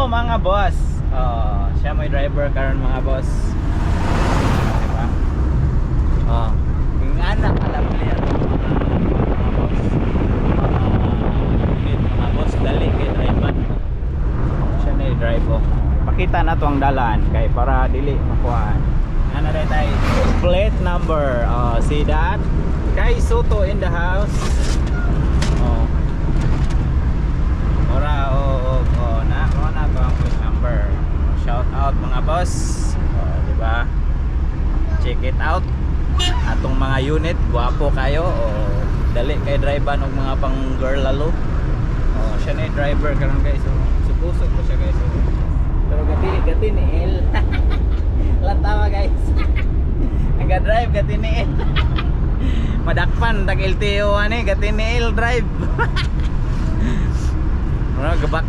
mga boss. Siya may driver karon mga boss. Diba? Yung anak alam niya mga boss. Mga boss dali kay driver. Siya na i-drive oh. Pakita na to ang dalan kay para dili makuhaan. Ano na tayo? Plate number. See that? Kay Soto in the house. Na to ang plate number. Shout out mga boss. Diba? Check it out. Atong mga unit, guwapo kayo. Dali kay driver ng mga pang girl lalo. Siya na yung driver karon guys. Supusok ko siya guys. Pero gati ni El. Latawa guys. Nag-drive gati ni El. Madakpan tag LTO ani gati ni El drive. Gabak